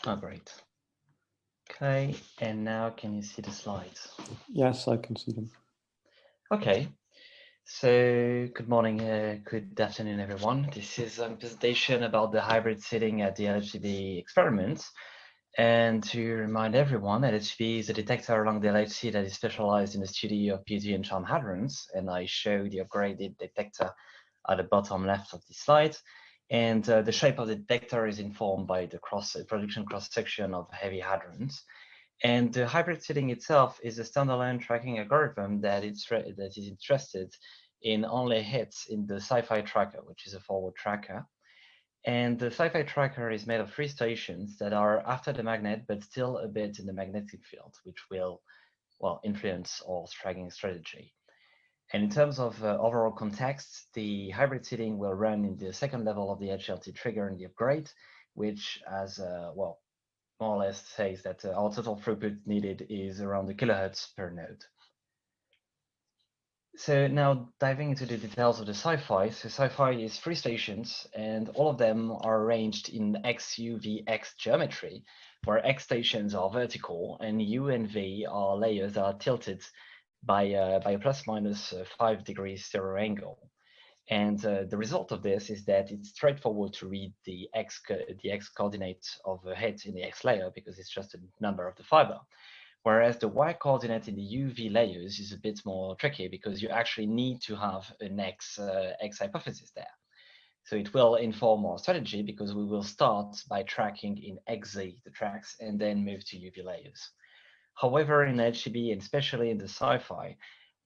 Oh, great. Okay, and now can you see the slides? Yes, I can see them. Okay, so good morning, good afternoon, everyone. This is a presentation about the hybrid seeding at the LHCb experiment. And to remind everyone, LHCb is a detector along the LHC that is specialized in the study of beauty and charm hadrons. And I show the upgraded detector at the bottom left of the slide. And the shape of the detector is informed by the production cross-section of heavy hadrons. And the hybrid seeding itself is a standalone tracking algorithm that is interested in only hits in the sci-fi tracker, which is a forward tracker. And the sci-fi tracker is made of 3 stations that are after the magnet, but still a bit in the magnetic field, which will, well, influence our tracking strategy. And in terms of overall context, the hybrid seeding will run in the second level of the HLT trigger in the upgrade, which, as well, more or less says that our total throughput needed is around the kilohertz per node. So now diving into the details of the sci-fi. So sci-fi is 3 stations, and all of them are arranged in X, U, V, X geometry, where X stations are vertical and U and V are layers that are tilted by a plus minus 5 degrees zero angle. And the result of this is that it's straightforward to read the X coordinate of a hit in the X layer because it's just a number of the fiber. Whereas the Y coordinate in the UV layers is a bit more tricky because you actually need to have an X hypothesis there. So it will inform our strategy because we will start by tracking in XZ the tracks and then move to UV layers. However, in LHCb and especially in the sci-fi,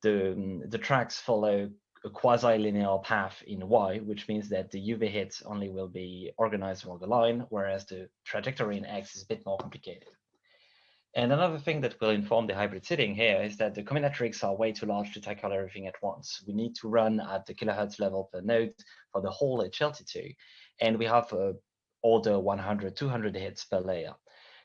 the tracks follow a quasi-linear path in Y, which means that the UV hits only will be organized along the line, whereas the trajectory in X is a bit more complicated. And another thing that will inform the hybrid seeding here is that the combinatorics are way too large to tackle everything at once. We need to run at the kilohertz level per node for the whole HLT2, and we have order 100, 200 hits per layer.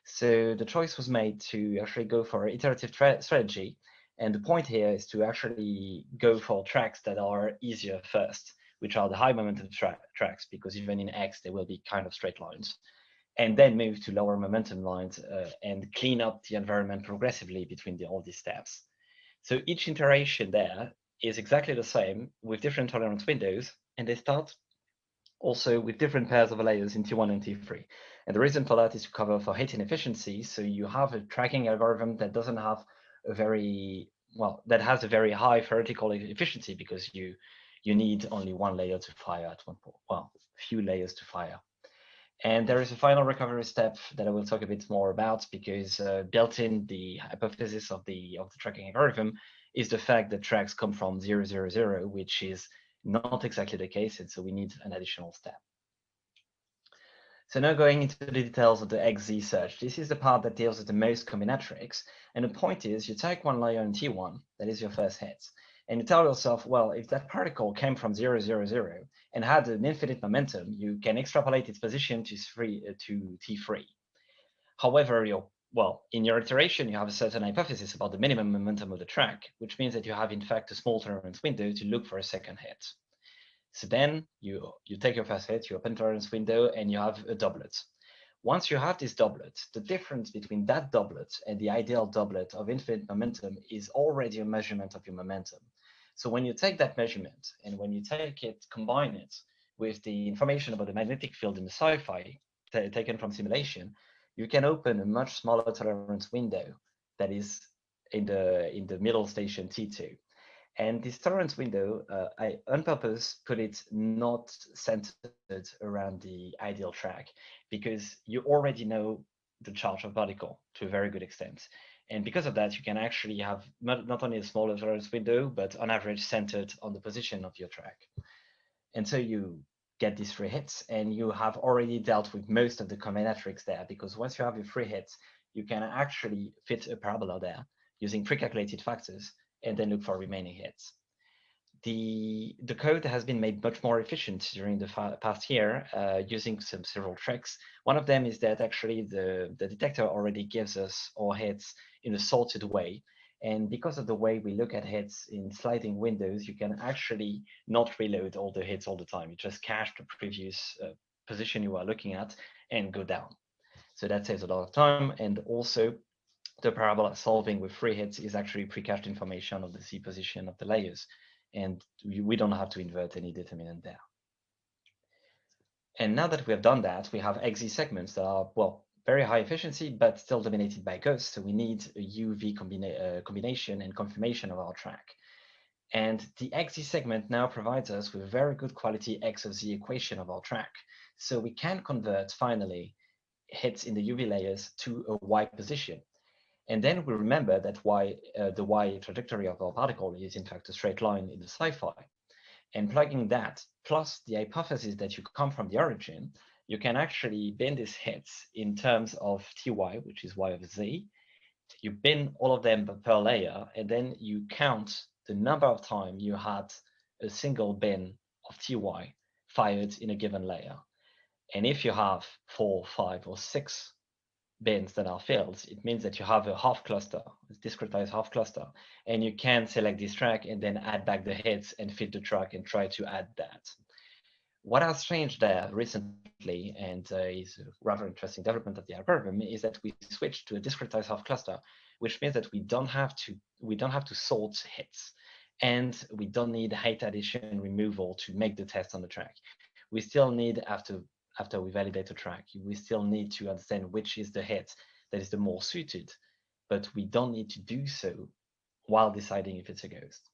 So the choice was made to actually go for an iterative strategy. And the point here is to actually go for tracks that are easier first, which are the high momentum tracks, because even in X, they will be kind of straight lines, and then move to lower momentum lines and clean up the environment progressively between all these steps. So each iteration there is exactly the same with different tolerance windows, and they start also with different pairs of layers in T1 and T3. And the reason for that is to cover for hit inefficiency. So you have a tracking algorithm that doesn't have a very, well, that has a very high theoretical efficiency because you need only one layer to fire at one point, well, few layers to fire. And there is a final recovery step that I will talk a bit more about because built in the hypothesis of the tracking algorithm is the fact that tracks come from 0, 0, 0, which is not exactly the case, and so we need an additional step. So now going into the details of the XZ search, this is the part that deals with the most combinatorics. And the point is you take one layer in T1, that is your first hit, and you tell yourself, well, if that particle came from 0, 0, 0 and had an infinite momentum, you can extrapolate its position to T3. However, in your iteration, you have a certain hypothesis about the minimum momentum of the track, which means that you have, in fact, a small tolerance window to look for a second hit. So then you take your first hit, you open tolerance window, and you have a doublet. Once you have this doublet, the difference between that doublet and the ideal doublet of infinite momentum is already a measurement of your momentum. So when you take that measurement and when you take it, combine it with the information about the magnetic field in the sci-fi taken from simulation, you can open a much smaller tolerance window that is in the middle station T2. And this tolerance window, I on purpose put it not centered around the ideal track because you already know the charge of particle to a very good extent. And because of that, you can actually have not only a smaller tolerance window, but on average centered on the position of your track. And so you get these 3 hits and you have already dealt with most of the combinatorics there because once you have your 3 hits, you can actually fit a parabola there using pre-calculated factors and then look for remaining hits. The code has been made much more efficient during the past year using several tricks. One of them is that actually the detector already gives us all hits in a sorted way. And because of the way we look at hits in sliding windows, you can actually not reload all the hits all the time. You just cache the previous position you are looking at and go down. So that saves a lot of time. And also the parabola solving with free hits is actually pre-cached information of the Z position of the layers. And we don't have to invert any determinant there. And now that we have done that, we have XZ segments that are, well, very high efficiency, but still dominated by ghosts. So we need a UV combination and confirmation of our track. And the XZ segment now provides us with very good quality X of Z equation of our track. So we can convert finally hits in the UV layers to a Y position. And then we remember that the Y trajectory of our particle is in fact a straight line in the sci-fi. And plugging that plus the hypothesis that you come from the origin, you can actually bin these hits in terms of Ty, which is Y of Z. You bin all of them per layer, and then you count the number of times you had a single bin of Ty fired in a given layer. And if you have 4, 5, or 6 bins that are filled, it means that you have a half cluster, a discretized half cluster, and you can select this track and then add back the hits and fit the track and try to add that. What has changed there recently, and is a rather interesting development of the algorithm, is that we switched to a discretized half cluster, which means that we don't have to sort hits, and we don't need height addition removal to make the test on the track. We still need, after we validate a track, we still need to understand which is the hit that is the more suited, but we don't need to do so while deciding if it's a ghost.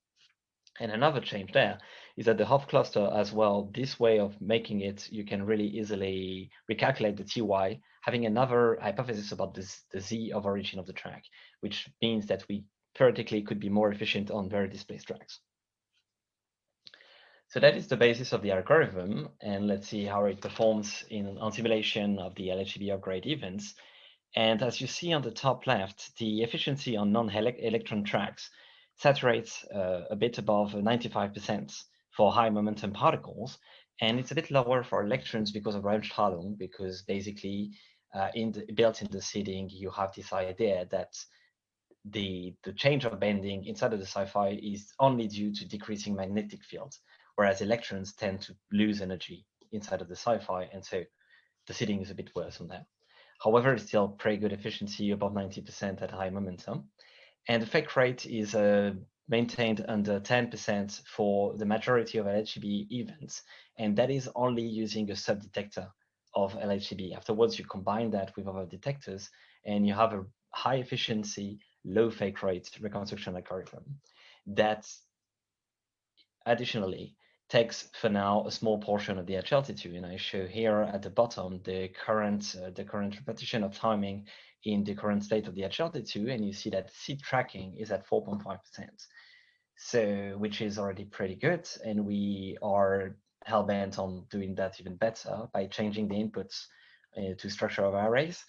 And another change there is that the half cluster as well, this way of making it, you can really easily recalculate the Ty, having another hypothesis about the Z of origin of the track, which means that we theoretically could be more efficient on very displaced tracks. So that is the basis of the algorithm, and let's see how it performs on simulation of the LHCb upgrade events. And as you see on the top left, the efficiency on non-electron tracks saturates a bit above 95% for high momentum particles, and it's a bit lower for electrons because of Raumstrahlung, because basically built in the seeding, you have this idea that the change of bending inside of the sci-fi is only due to decreasing magnetic fields, whereas electrons tend to lose energy inside of the sci-fi, and so the seeding is a bit worse on that. However, it's still pretty good efficiency, above 90% at high momentum. And the fake rate is maintained under 10% for the majority of LHCb events, and that is only using a sub-detector of LHCb. Afterwards, you combine that with other detectors, and you have a high efficiency, low fake rate reconstruction algorithm that additionally takes for now a small portion of the edge altitude. And I show here at the bottom the current repetition of timing in the current state of the edge altitude, and you see that seed tracking is at 4.5%, so which is already pretty good, and we are hell-bent on doing that even better by changing the inputs to structure of arrays,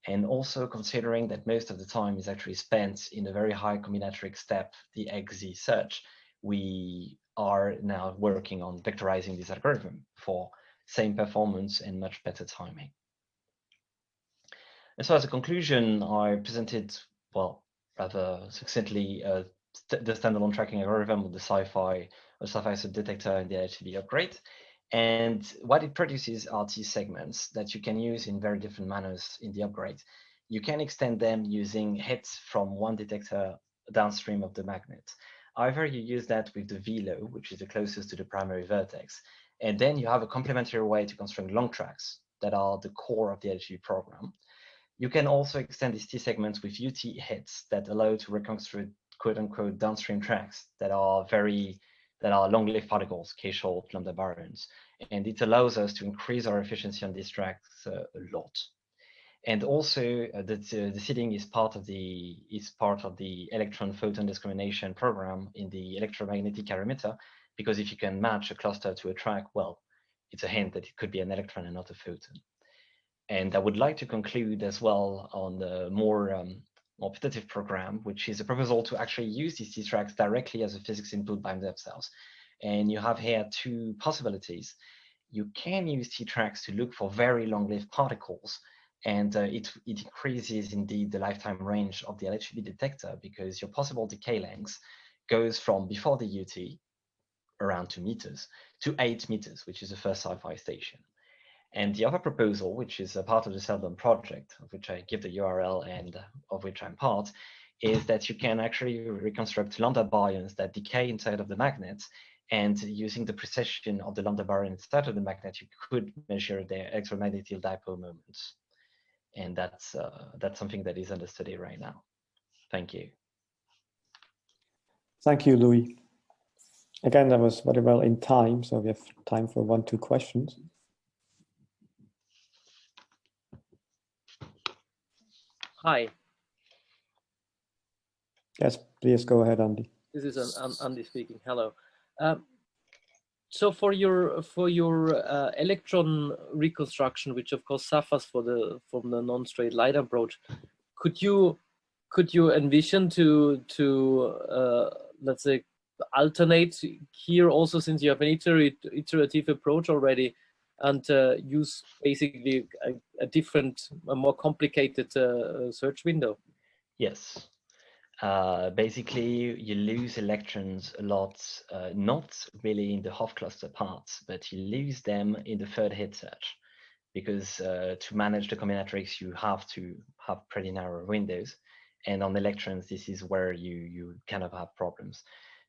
and also considering that most of the time is actually spent in a very high combinatoric step, the XZ search. We are now working on vectorizing this algorithm for same performance and much better timing. And so as a conclusion, I presented, well, rather succinctly, the standalone tracking algorithm with the sci-fi subdetector and the LHCb upgrade. And what it produces are T segments that you can use in very different manners in the upgrade. You can extend them using hits from one detector downstream of the magnet. Either you use that with the VLO, which is the closest to the primary vertex, and then you have a complementary way to construct long tracks that are the core of the LHCb program. You can also extend these T segments with UT hits that allow to reconstruct quote unquote downstream tracks that are long-lived particles, K-short, lambda barons. And it allows us to increase our efficiency on these tracks a lot. And also the seeding is part of the electron photon discrimination program in the electromagnetic calorimeter, because if you can match a cluster to a track, well, it's a hint that it could be an electron and not a photon. And I would like to conclude as well on the more putative program, which is a proposal to actually use these T-tracks directly as a physics input by themselves. And you have here two possibilities. You can use T-tracks to look for very long-lived particles, and it increases indeed the lifetime range of the LHCb detector, because your possible decay length goes from before the UT, around 2 meters, to 8 meters, which is the first sci-fi station. And the other proposal, which is a part of the Seldom project, of which I give the URL and of which I'm part, is that you can actually reconstruct lambda baryons that decay inside of the magnets. And using the precision of the lambda baryon inside of the magnet, you could measure their electromagnetic dipole moments. And that's something that is under study right now. Thank you. Thank you, Louis. Again, that was very well in time, so we have time for 1-2 questions. Hi. Yes, please go ahead, Andy. This is Andy speaking. Hello. So for your electron reconstruction, which of course suffers from the non-straight line approach, could you envision to let's say alternate here also, since you have an iterative approach already, and use basically a different, a more complicated search window? Yes. Basically, you lose electrons a lot, not really in the Hopf cluster parts, but you lose them in the third hit search, because to manage the combinatorics, you have to have pretty narrow windows. And on electrons, this is where you kind of have problems.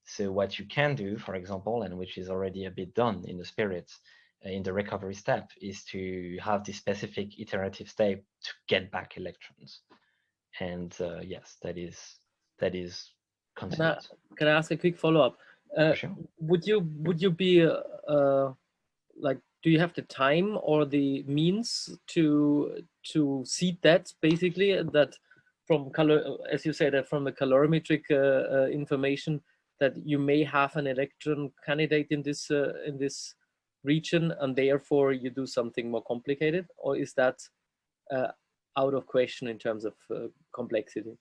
So what you can do, for example, and which is already a bit done in the spirits, in the recovery step, is to have this specific iterative step to get back electrons. And yes, that is considered. Can I ask a quick follow-up? Sure. Would you be like, do you have the time or the means to seed that, basically, that from color, as you said, that from the calorimetric information, that you may have an electron candidate in this region, and therefore you do something more complicated, or is that out of question in terms of complexity?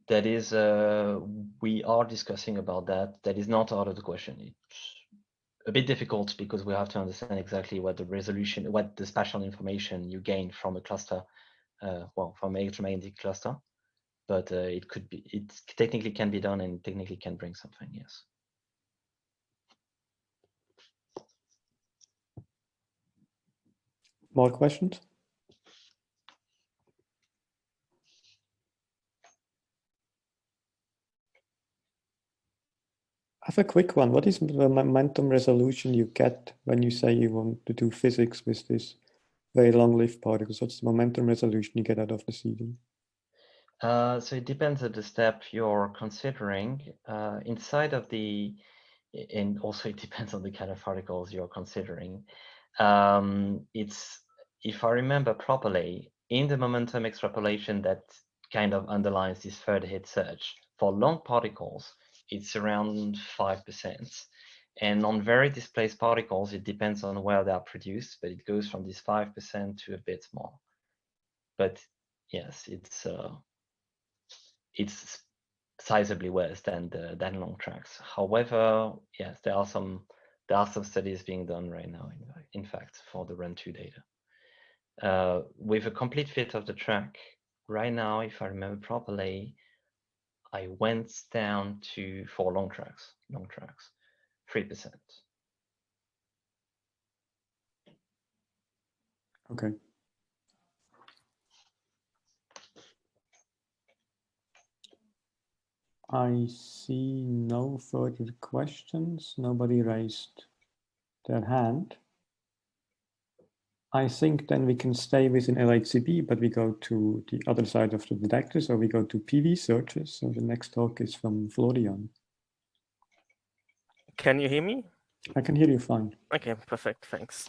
That is, we are discussing about that. That is not out of the question. It's a bit difficult because we have to understand exactly what the resolution, what the spatial information you gain from a cluster, well, from an electromagnetic cluster. But it could be, it technically can be done and technically can bring something, yes. More questions? I have a quick one. What is the momentum resolution you get when you say you want to do physics with this very long-lived particles? What's the momentum resolution you get out of the seeding? So it depends on the step you're considering. Inside of the, and also it depends on the kind of particles you're considering. It's, if I remember properly, in the momentum extrapolation that kind of underlines this third hit search, for long particles, it's around 5%. And on very displaced particles, it depends on where they are produced, but it goes from this 5% to a bit more. But yes, it's sizably worse than long tracks. However, yes, there are some studies being done right now, in fact, for the Run2 data. With a complete fit of the track, right now, if I remember properly, I went down to, for long tracks, 3%. Okay. I see no further questions. Nobody raised their hand. I think then we can stay within LHCb, but we go to the other side of the detector, so we go to PV searches. So the next talk is from Florian. Can you hear me? I can hear you fine. Okay, perfect, thanks.